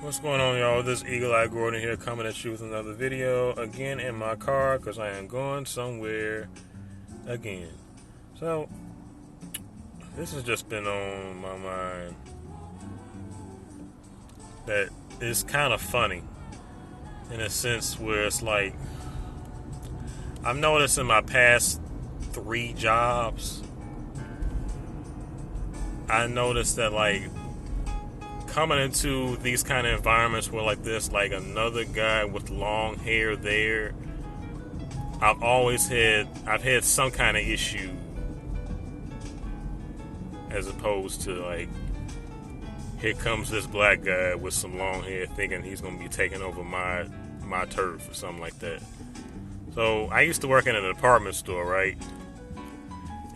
What's going on, y'all? This is Eagle Eye Gordon here, coming at you with another video again in my car because I am going somewhere again. So, this has just been on my mind that it's kind of funny in a sense where it's like I've noticed in my past 3 jobs, I noticed that like coming into these kind of environments where like this, like another guy with long hair there, I've had some kind of issue as opposed to like, here comes this black guy with some long hair thinking he's going to be taking over my turf or something like that. So I used to work in a department store, right?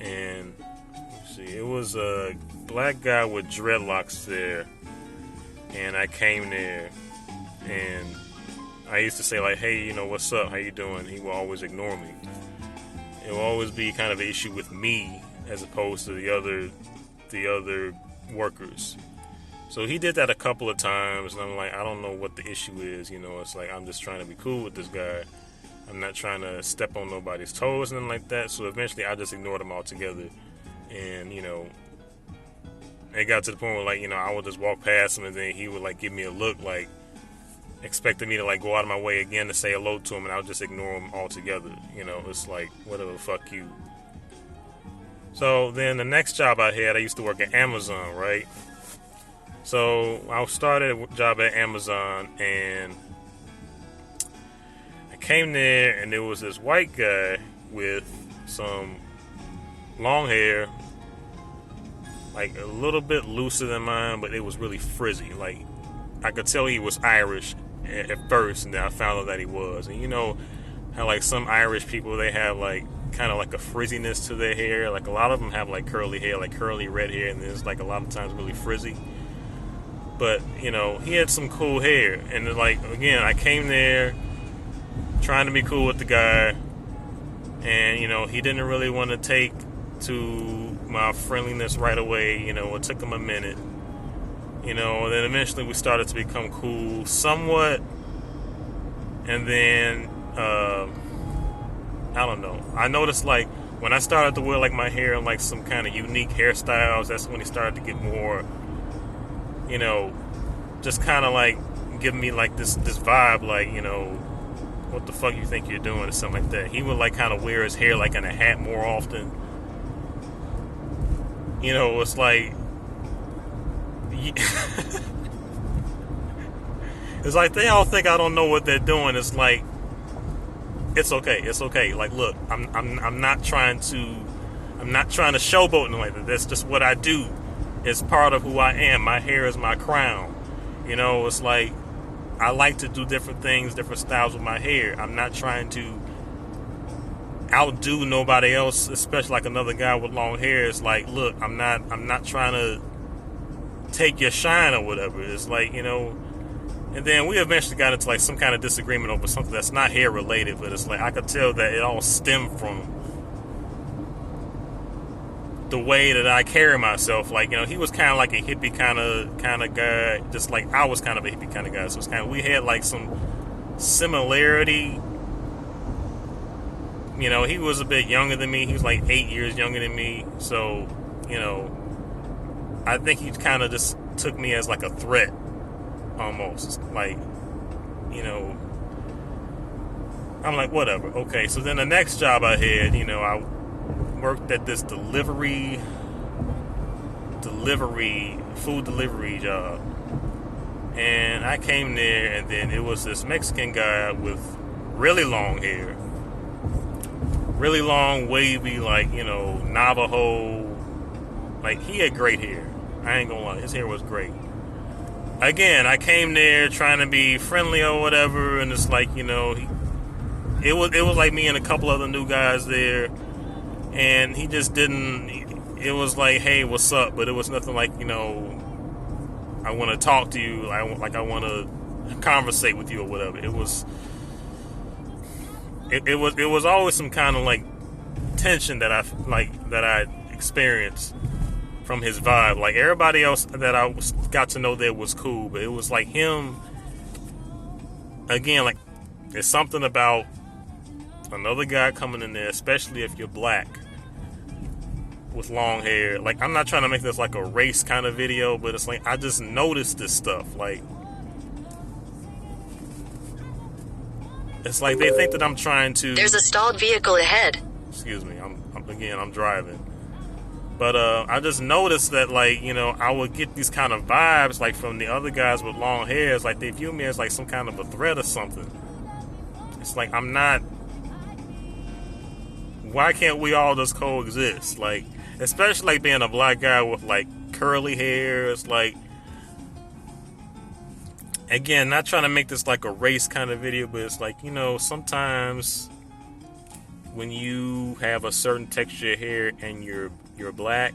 And let's see, it was a black guy with dreadlocks there. And I came there, and I used to say like, "Hey, what's up? How you doing?" He will always ignore me. It will always be kind of an issue with me as opposed to the other workers. So he did that a couple of times, and I'm like, I don't know what the issue is. It's like I'm just trying to be cool with this guy. I'm not trying to step on nobody's toes and nothing like that. So eventually, I just ignored him altogether, and it got to the point where, like, I would just walk past him and then he would, like, give me a look, like, expecting me to, like, go out of my way again to say hello to him, and I would just ignore him altogether. It's like, whatever, fuck you. So then the next job I had, I used to work at Amazon, right? So I started a job at Amazon, and I came there, and there was this white guy with some long hair, like a little bit looser than mine, but it was really frizzy. Like, I could tell he was Irish at first, and then I found out that he was. And you know how like some Irish people, they have like kind of like a frizziness to their hair. Like a lot of them have like curly hair, like curly red hair, and it's like a lot of times really frizzy. But he had some cool hair, and then, like, again, I came there trying to be cool with the guy, and he didn't really want to take to my friendliness right away. It took him a minute. Then eventually we started to become cool somewhat. And then, I don't know. I noticed, like, when I started to wear, like, my hair in, like, some kind of unique hairstyles, that's when he started to get more, just kind of, like, giving me, like, this vibe, like, what the fuck you think you're doing or something like that. He would, like, kind of wear his hair, like, in a hat more often. It's like, it's like they all think I don't know what they're doing. It's like, it's okay. Like, look, I'm not trying to showboat and like that. That's just what I do. It's part of who I am. My hair is my crown. It's like I like to do different things, different styles with my hair. I'm not trying to outdo nobody else, especially like another guy with long hair. It's like, look, I'm not trying to take your shine or whatever. It's like, and then we eventually got into like some kind of disagreement over something that's not hair related, but it's like I could tell that it all stemmed from the way that I carry myself. Like, he was kind of like a hippie kind of guy, just like I was kind of a hippie kind of guy. So it's kind of, we had like some similarity. He was a bit younger than me. He was like 8 years younger than me. So, I think he kind of just took me as like a threat, almost. Like, I'm like, whatever. Okay, so then the next job I had, I worked at this food delivery job. And I came there, and then it was this Mexican guy with really long hair. Really long, wavy, like, Navajo. Like, he had great hair. I ain't gonna lie, his hair was great. Again, I came there trying to be friendly or whatever, and it's like, it was like me and a couple other new guys there, and he just didn't. It was like, hey, what's up? But it was nothing like, I want to talk to you. I want to conversate with you or whatever. It was always some kind of like tension that I experienced. And then, like, I came there, and then it was this Mexican guy with really long hair. And he just didn't. It was like, hey, what's up? But it was nothing like, I want to conversate with you or whatever. It was always some kind of like tension that I experienced. And then, like, I came there, and then it was this Mexican guy with really long hair. from his vibe. Like everybody else that I got to know there was cool, but it was like him. Again, like it's something about another guy coming in there, especially if you're black with long hair. Like I'm not trying to make this like a race kind of video, but it's like I just noticed this stuff. Like it's like they think that I'm trying to. There's a stalled vehicle ahead. Excuse me. I'm driving. But I just noticed that, like, you know, I would get these kind of vibes, like, from the other guys with long hair. It's like they view me as, like, some kind of a threat or something. It's like, I'm not... Why can't we all just coexist? Like, especially, like, being a black guy with, like, curly hair. It's like... Again, not trying to make this, like, a race kind of video, but it's like, you know, sometimes... when you have a certain texture of hair and you're black,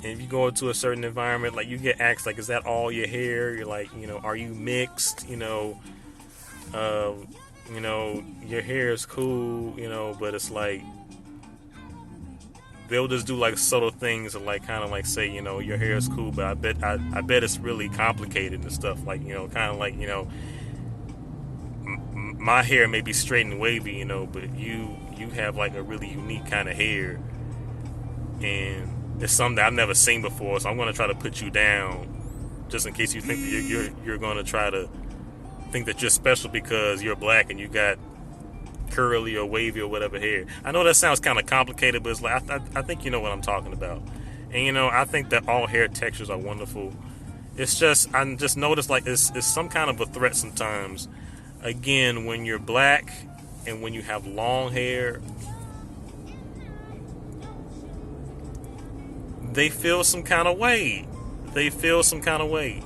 and if you go into a certain environment, like you get asked, like, is that all your hair? You're like, you know, are you mixed? You know, your hair is cool, you know, but it's like they'll just do like subtle things and like kind of like say, you know, your hair is cool, but I bet it's really complicated and stuff. Like, you know, kind of like, you know, my hair may be straight and wavy, you know, but you have like a really unique kind of hair, and it's something that I've never seen before. So I'm going to try to put you down, just in case you think that you're going to try to think that you're special because you're black and you got curly or wavy or whatever hair. I know that sounds kind of complicated, but it's like I think you know what I'm talking about. And you know, I think that all hair textures are wonderful. It's just I just noticed like it's some kind of a threat sometimes. Again, when you're black and when you have long hair, they feel some kind of way. They feel some kind of way.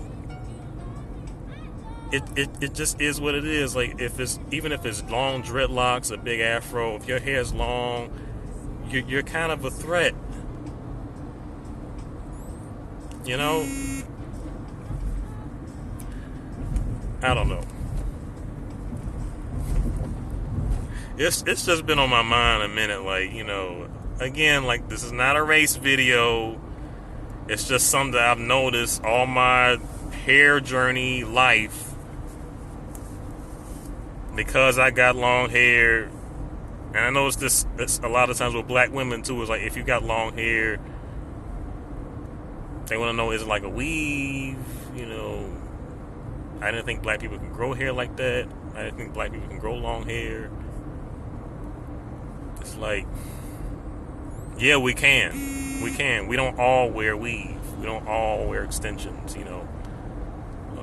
It just is what it is. Like even if it's long dreadlocks, a big afro, if your hair is long, you're kind of a threat. You know? I don't know. It's just been on my mind a minute, like, you know, again, like, this is not a race video. It's just something that I've noticed all my hair journey life. Because I got long hair, and I noticed this a lot of times with black women too, is like, if you got long hair, they want to know, is it like a weave? You know, I didn't think black people can grow hair like that. I didn't think black people can grow long hair. It's like, yeah, we can. We can. We don't all wear weave. We don't all wear extensions, you know.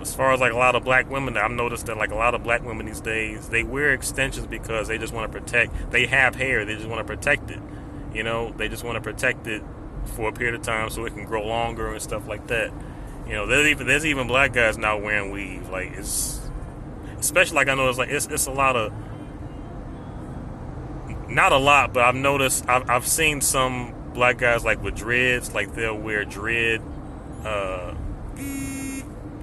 As far as like a lot of black women, I've noticed that like a lot of black women these days, they wear extensions because they just want to protect. They have hair. They just want to protect it. You know, they just want to protect it for a period of time so it can grow longer and stuff like that. You know, there's even black guys now wearing weave. Like it's, especially like I noticed like it's a lot of. Not a lot, but I've noticed, I've seen some black guys like with dreads, like they'll wear dread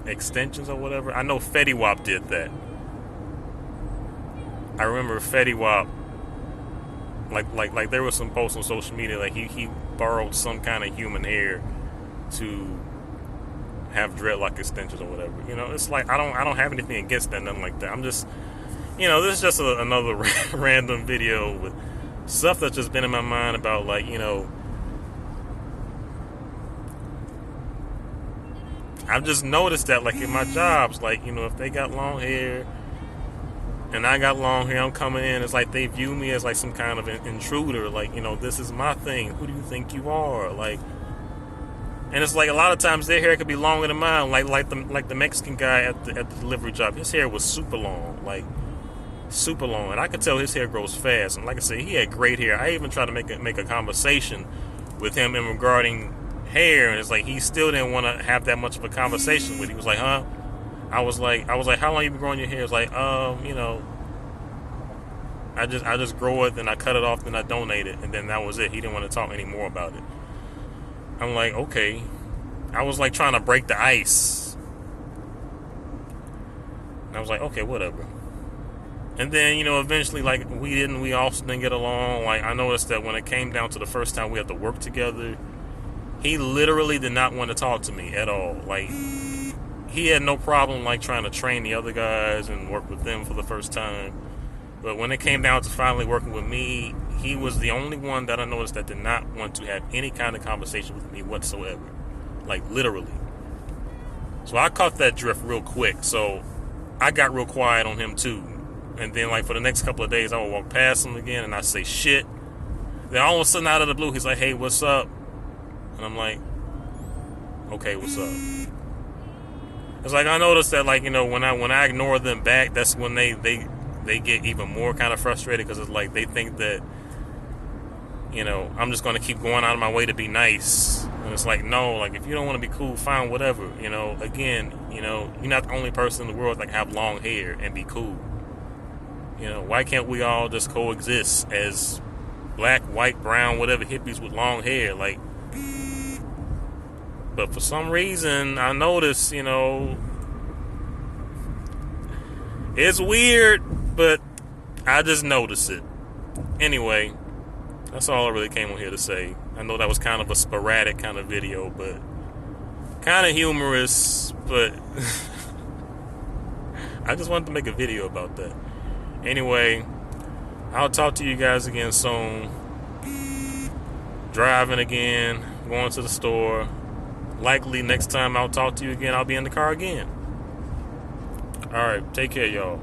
extensions or whatever. I know Fetty Wap did that. I remember Fetty Wap, like there was some posts on social media, like he borrowed some kind of human hair to have dreadlock extensions or whatever. You know, it's like I don't have anything against that, nothing like that. I'm just, you know, this is just another random video with stuff that's just been in my mind about, like, you know, I've just noticed that, like, in my jobs, like, you know, if they got long hair and I got long hair, I'm coming in, it's like they view me as, like, some kind of an intruder. Like, you know, this is my thing. Who do you think you are? Like, and it's like a lot of times their hair could be longer than mine. Like the Mexican guy at the delivery job, his hair was super long, like, super long, and I could tell his hair grows fast. And like I said, he had great hair. I even tried to make a conversation with him in regarding hair, and it's like he still didn't want to have that much of a conversation with. He was like, "Huh?" I was like, "How long you been growing your hair?" It's like, you know, I just grow it, then I cut it off, then I donate it, and then that was it. He didn't want to talk anymore about it. I'm like, okay. I was like trying to break the ice, and I was like, okay, whatever. And then, eventually, like, we also didn't get along. Like, I noticed that when it came down to the first time we had to work together, he literally did not want to talk to me at all. Like, he had no problem, like, trying to train the other guys and work with them for the first time. But when it came down to finally working with me, he was the only one that I noticed that did not want to have any kind of conversation with me whatsoever. Like, literally. So I caught that drift real quick. So I got real quiet on him, too. And then, like, for the next couple of days, I would walk past him again and I say shit. Then all of a sudden, out of the blue, he's like, hey, what's up? And I'm like, okay, what's up? It's like I noticed that, like, when I ignore them back, that's when they get even more kind of frustrated, because it's like they think that, I'm just going to keep going out of my way to be nice. And it's like, no, like, if you don't want to be cool, fine, whatever. Again, you're not the only person in the world that can have long hair and be cool. Why can't we all just coexist as black, white, brown, whatever hippies with long hair? Like, but for some reason, I noticed, it's weird, but I just noticed it. Anyway, that's all I really came on here to say. I know that was kind of a sporadic kind of video, but kind of humorous, but I just wanted to make a video about that. Anyway, I'll talk to you guys again soon. Driving again, going to the store. Likely next time I'll talk to you again, I'll be in the car again. Alright, take care, y'all.